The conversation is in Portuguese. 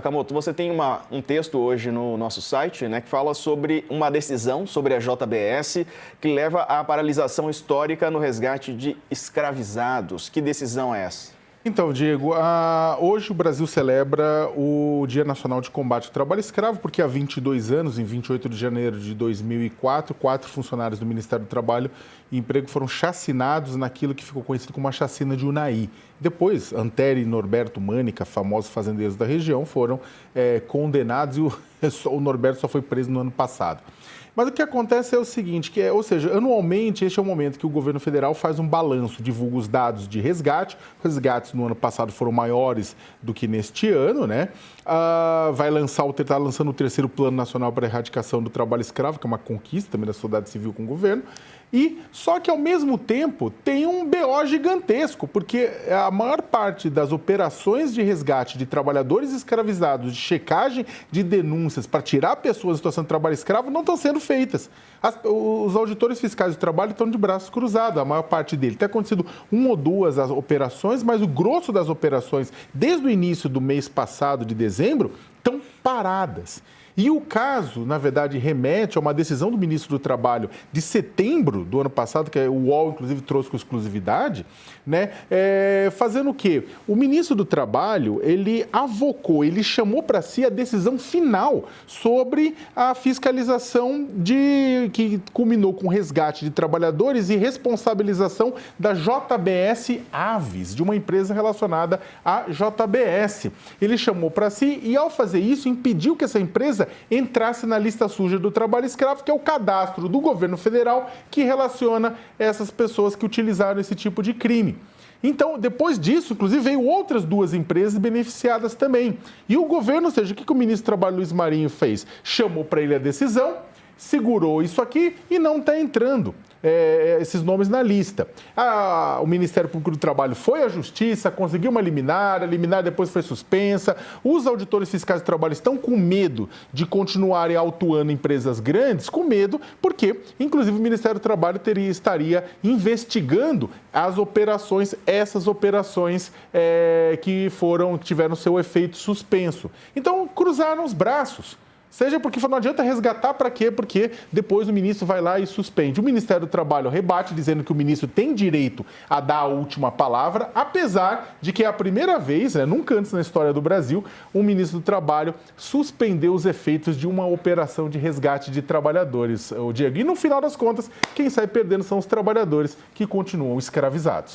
Sakamoto, você tem um texto hoje no nosso site, né, que fala sobre uma decisão sobre a JBS que leva à paralisação histórica no resgate de escravizados. Que decisão é essa? Então, Diego, hoje o Brasil celebra o Dia Nacional de Combate ao Trabalho Escravo, porque há 22 anos, em 28 de janeiro de 2004, 4 funcionários do Ministério do Trabalho e Emprego foram chacinados naquilo que ficou conhecido como a chacina de Unai. Depois, Antero e Norberto Mânica, famosos fazendeiros da região, foram condenados e o Norberto só foi preso no ano passado. Mas o que acontece é o seguinte, ou seja, anualmente este é o momento que o governo federal faz um balanço, divulga os dados de resgate. Os resgates no ano passado foram maiores do que neste ano, né? Está lançando o terceiro Plano Nacional para a Erradicação do Trabalho Escravo, que é uma conquista também da sociedade civil com o governo. Só que, ao mesmo tempo, tem um BO gigantesco, porque a maior parte das operações de resgate de trabalhadores escravizados, de checagem de denúncias para tirar pessoas em situação de trabalho escravo, não estão sendo feitas. Os auditores fiscais do trabalho estão de braços cruzados, a maior parte deles. Tem acontecido 1 ou 2 as operações, mas o grosso das operações, desde o início do mês passado, de dezembro, estão paradas. E o caso, na verdade, remete a uma decisão do ministro do Trabalho de setembro do ano passado, que o UOL, inclusive, trouxe com exclusividade, né? Fazendo o quê? O ministro do Trabalho, ele avocou, chamou para si a decisão final sobre a fiscalização que culminou com resgate de trabalhadores e responsabilização da JBS Aves, de uma empresa relacionada à JBS. Ele chamou para si e, ao fazer isso, impediu que essa empresa entrasse na lista suja do trabalho escravo, que é o cadastro do governo federal que relaciona essas pessoas que utilizaram esse tipo de crime. Então, depois disso, inclusive, veio outras 2 empresas beneficiadas também. E o governo, ou seja, o que o ministro do Trabalho, Luiz Marinho, fez? Chamou para ele a decisão, segurou isso aqui e não está entrando esses nomes na lista. O Ministério Público do Trabalho foi à Justiça, conseguiu uma liminar, a liminar depois foi suspensa. Os auditores fiscais do trabalho estão com medo de continuarem autuando empresas grandes, com medo, porque, inclusive, o Ministério do Trabalho estaria investigando essas operações que tiveram seu efeito suspenso. Então, cruzaram os braços. Seja porque não adianta resgatar para quê? Porque depois o ministro vai lá e suspende. O Ministério do Trabalho rebate, dizendo que o ministro tem direito a dar a última palavra, apesar de que é a primeira vez, nunca antes na história do Brasil, um ministro do Trabalho suspendeu os efeitos de uma operação de resgate de trabalhadores, o Diego. E no final das contas, quem sai perdendo são os trabalhadores que continuam escravizados.